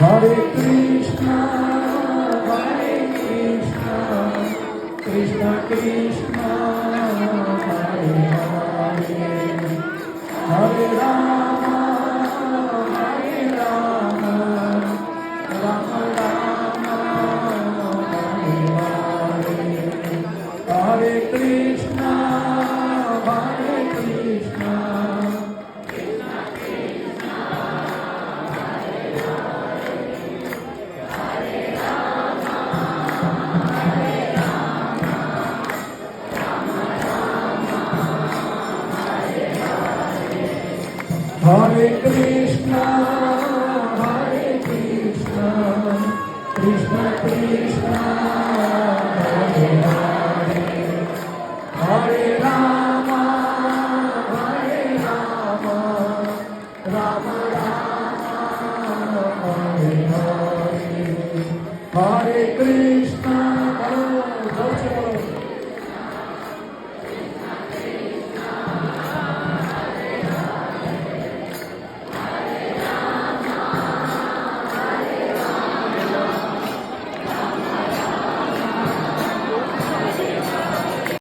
Hare Krishna, Krishna Krishna, Hare Hare, Hare Rama, Hare Rama, Rama Rama, Hare Hare, Hare Krishna, Hare Krishna. Hare Krishna, Krishna Krishna, Hare Hare, Hare Rama, Rama Rama, Hare Hare, Hare Krishna.